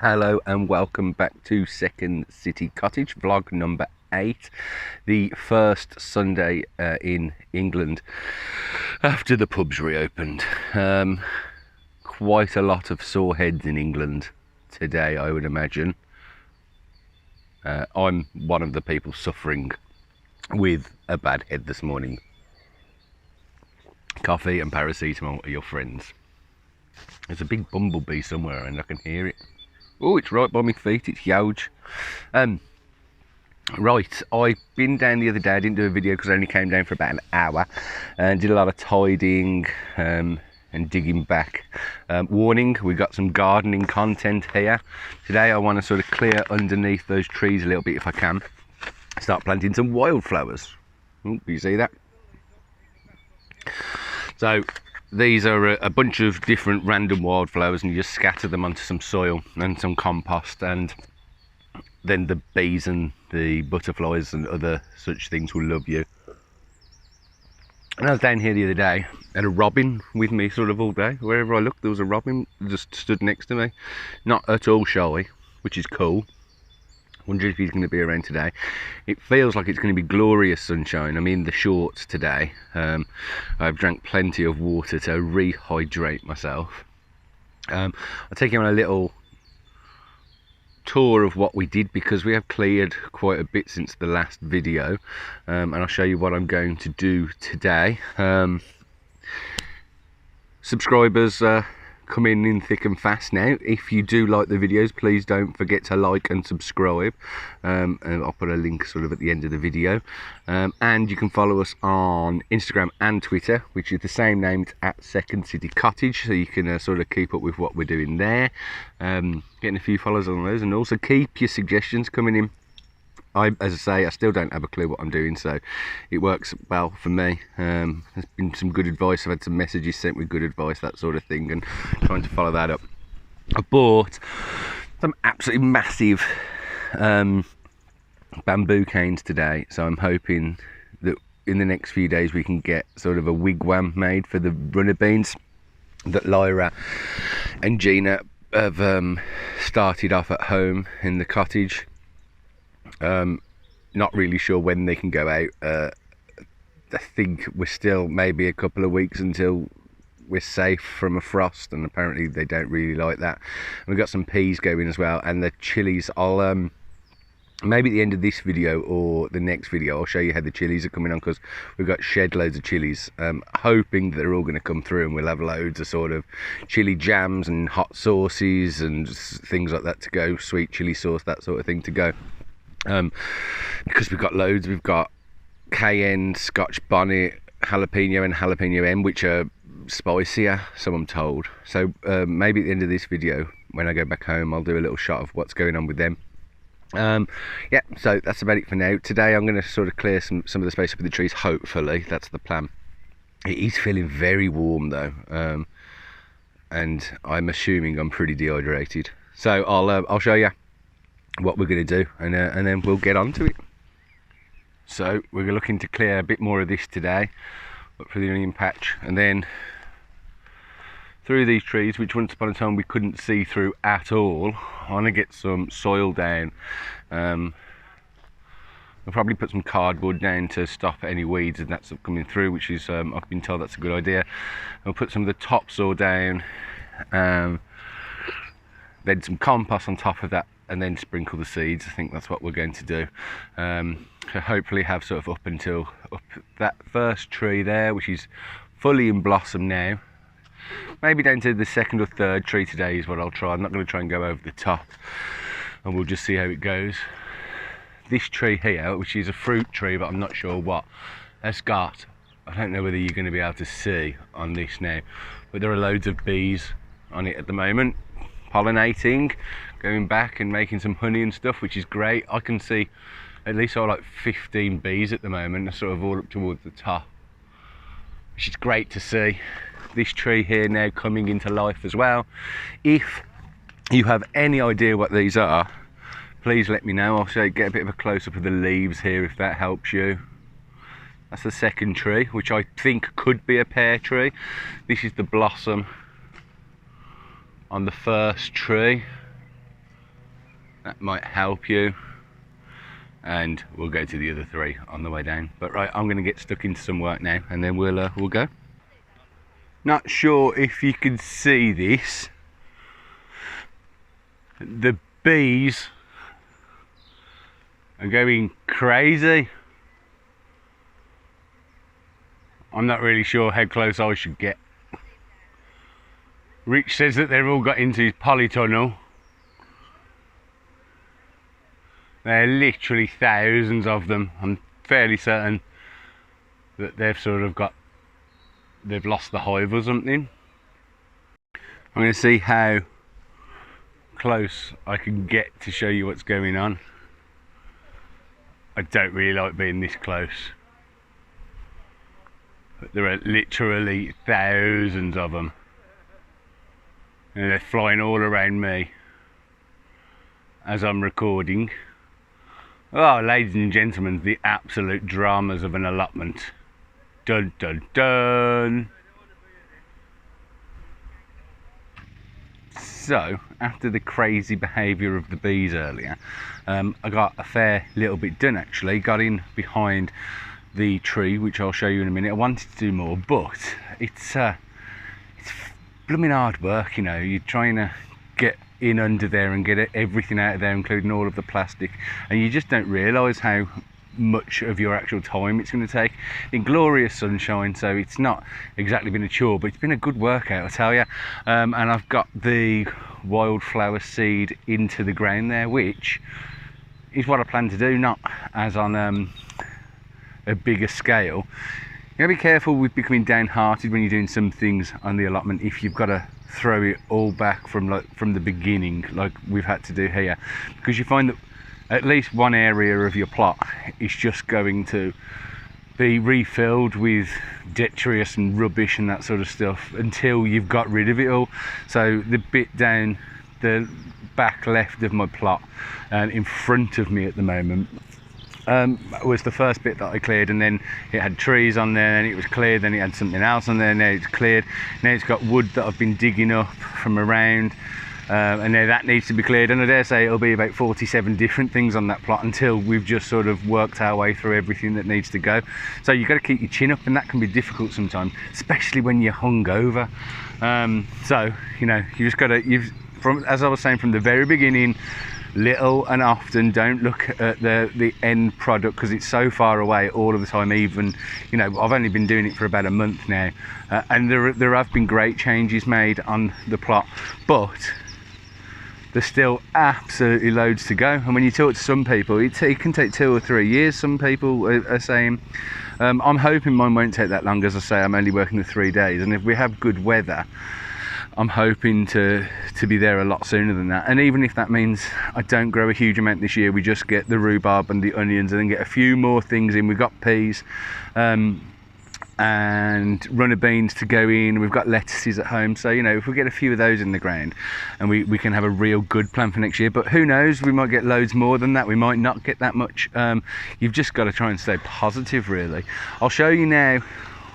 Hello and welcome back to Second City Cottage, vlog number 8, the first Sunday in England after the pubs reopened. Quite a lot of sore heads in England today, I would imagine. I'm one of the people suffering with a bad head this morning. Coffee and paracetamol are your friends. There's a big bumblebee somewhere and I can hear it. Oh, it's right by my feet, it's huge. Right, I've been down the other day. I didn't do a video because I only came down for about an hour and did a lot of tidying and digging back. Warning, we've got some gardening content here. Today I want to sort of clear underneath those trees a little bit if I can. Start planting some wildflowers. Oh, you see that? So these are a bunch of different random wildflowers, and you just scatter them onto some soil and some compost, and then the bees and the butterflies and other such things will love you. And I was down here the other day, had a robin with me sort of all day. Wherever I looked there was a robin just stood next to me, not at all shy, which is cool. Wonder if he's going to be around today. It feels like it's going to be glorious sunshine. I'm in the shorts today. I've drank plenty of water to rehydrate myself. I'll take you on a little tour of what we did, because we have cleared quite a bit since the last video, and I'll show you what I'm going to do today. Subscribers coming in thick and fast now. If you do like the videos, please don't forget to like and subscribe, and I'll put a link sort of at the end of the video, and you can follow us on Instagram and Twitter, which is the same name. It's at Second City Cottage, so you can sort of keep up with what we're doing there, getting a few followers on those, and also keep your suggestions coming in. As I say, I still don't have a clue what I'm doing, so it works well for me. There's been some good advice. I've had some messages sent with good advice, that sort of thing, and trying to follow that up. I bought some absolutely massive bamboo canes today, so I'm hoping that in the next few days we can get sort of a wigwam made for the runner beans that Lyra and Gina have started off at home in the cottage. Not really sure when they can go out. I think we're still maybe a couple of weeks until we're safe from a frost, and apparently they don't really like that. And we've got some peas going as well, and the chilies. I'll maybe at the end of this video or the next video I'll show you how the chilies are coming on, because we've got shed loads of chilies, hoping that they're all going to come through and we'll have loads of sort of chili jams and hot sauces and things like that to go, sweet chili sauce, that sort of thing to go. Because we've got loads. We've got cayenne, scotch bonnet, jalapeno and jalapeno M, which are spicier, so I'm told. So maybe at the end of this video, when I go back home, I'll do a little shot of what's going on with them. Yeah, so that's about it for now. Today I'm going to sort of clear some of the space up with the trees, hopefully. That's the plan. It is feeling very warm though, and I'm assuming I'm pretty dehydrated. So I'll show you what we're going to do, and then we'll get on to it. So we're looking to clear a bit more of this today, up for the onion patch, and then through these trees, which once upon a time we couldn't see through at all. I want to get some soil down. I'll probably put some cardboard down to stop any weeds and that stuff coming through, which is I've been told that's a good idea. I'll put some of the topsoil down, then some compost on top of that, and then sprinkle the seeds. I think that's what we're going to do. So hopefully have sort of up that first tree there, which is fully in blossom now. Maybe down to the second or third tree today is what I'll try. I'm not going to try and go over the top, and we'll just see how it goes. This tree here, which is a fruit tree, but I'm not sure what, has got, I don't know whether you're going to be able to see on this now, but there are loads of bees on it at the moment, pollinating, going back and making some honey and stuff, which is great. I can see at least like 15 bees at the moment, sort of all up towards the top, which is great to see. This tree here now coming into life as well. If you have any idea what these are, please let me know. I'll show you, get a bit of a close-up of the leaves here if that helps you. That's the second tree, which I think could be a pear tree. This is the blossom on the first tree. That might help you, and we'll go to the other 3 on the way down. But right, I'm going to get stuck into some work now, and then we'll go. Not sure if you can see this. The bees are going crazy. I'm not really sure how close I should get. Rich says that they've all got into his polytunnel. There are literally thousands of them. I'm fairly certain that they've lost the hive or something. I'm going to see how close I can get to show you what's going on. I don't really like being this close, but there are literally thousands of them, and they're flying all around me as I'm recording. Oh, ladies and gentlemen, the absolute dramas of an allotment. Dun dun dun. So, after the crazy behaviour of the bees earlier, I got a fair little bit done actually. Got in behind the tree, which I'll show you in a minute. I wanted to do more, but it's blooming hard work, you know. You're trying to get in under there and get everything out of there, including all of the plastic, and you just don't realise how much of your actual time it's going to take in glorious sunshine. So it's not exactly been a chore, but it's been a good workout, I tell you. And I've got the wildflower seed into the ground there, which is what I plan to do, not as on a bigger scale. You gotta be careful with becoming downhearted when you're doing some things on the allotment if you've got to throw it all back from the beginning, like we've had to do here, because you find that at least one area of your plot is just going to be refilled with detritus and rubbish and that sort of stuff until you've got rid of it all. So the bit down the back left of my plot and in front of me at the moment was the first bit that I cleared, and then it had trees on there, and it was cleared, then it had something else on there, now it's cleared, now it's got wood that I've been digging up from around, and now that needs to be cleared, and I dare say it'll be about 47 different things on that plot until we've just sort of worked our way through everything that needs to go. So you've got to keep your chin up, and that can be difficult sometimes, especially when you're hungover. So you know, you just got to, as I was saying from the very beginning, little and often, don't look at the end product because it's so far away all of the time. Even, you know, I've only been doing it for about a month now, and there have been great changes made on the plot, but there's still absolutely loads to go. And when you talk to some people, it can take 2 or 3 years. Some people are saying, I'm hoping mine won't take that long. As I say, I'm only working the 3 days, and if we have good weather, I'm hoping to be there a lot sooner than that. And even if that means I don't grow a huge amount this year, we just get the rhubarb and the onions and then get a few more things in. We've got peas and runner beans to go in. We've got lettuces at home. So, you know, if we get a few of those in the ground, and we can have a real good plan for next year. But who knows, we might get loads more than that. We might not get that much. You've just got to try and stay positive, really. I'll show you now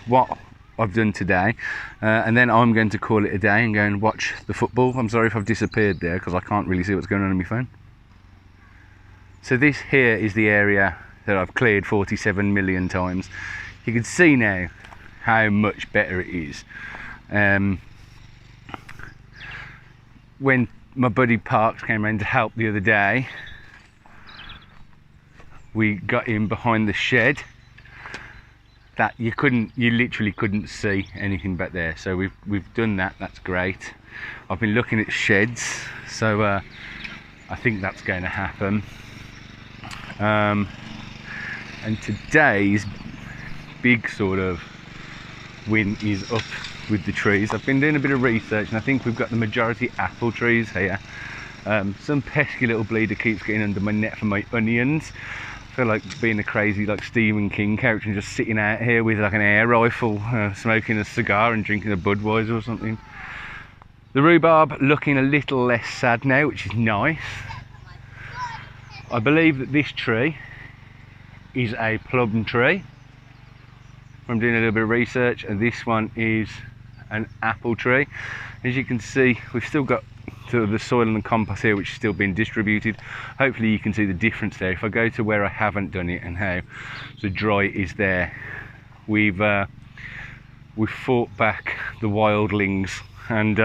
what I've done today, and then I'm going to call it a day and go and watch the football. I'm sorry if I've disappeared there because I can't really see what's going on my phone. So this here is the area that I've cleared 47 million times. You can see now how much better it is. When my buddy Parks came around to help the other day, we got in behind the shed that you literally couldn't see anything back there. So we've done that. That's great. I've been looking at sheds, so I think that's going to happen. And today's big sort of win is up with the trees. I've been doing a bit of research, and I think we've got the majority apple trees here. Some pesky little bleeder keeps getting under my net for my onions. I feel like being a crazy like Stephen King character and just sitting out here with like an air rifle, smoking a cigar and drinking a Budweiser or something. The rhubarb looking a little less sad now, which is nice. I believe that this tree is a plum tree. I'm doing a little bit of research, and this one is an apple tree. As you can see, we've still got to the soil and the compost here, which is still being distributed. Hopefully you can see the difference there. If I go to where I haven't done it and how the dry is there, we've fought back the wildlings, and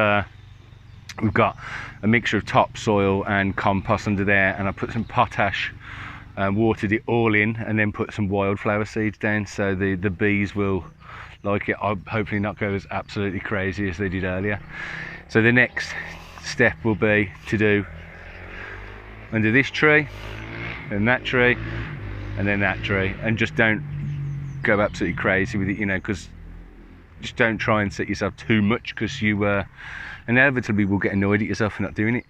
we've got a mixture of topsoil and compost under there, and I put some potash, watered it all in, and then put some wildflower seeds down, so the bees will like it. I'll hopefully not go as absolutely crazy as they did earlier. So the next step will be to do under this tree, and that tree, and then that tree, and just don't go absolutely crazy with it, you know, because just don't try and set yourself too much, because you inevitably will get annoyed at yourself for not doing it.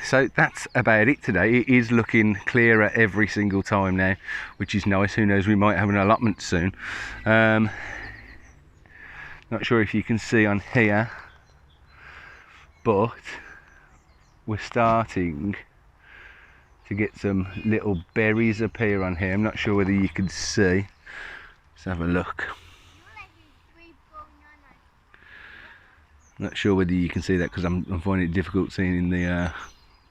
So that's about it today. It is looking clearer every single time now, which is nice. Who knows, we might have an allotment soon. Not sure if you can see on here, but we're starting to get some little berries appear on here. I'm not sure whether you can see. Let's have a look. Not sure whether you can see that, because I'm finding it difficult seeing in the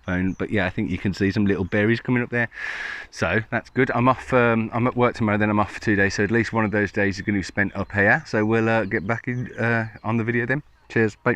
phone, but yeah, I think you can see some little berries coming up there, so that's good. I'm off, I'm at work tomorrow, then I'm off for 2 days, so at least one of those days is going to be spent up here, so we'll get back in, on the video then. Cheers, bye.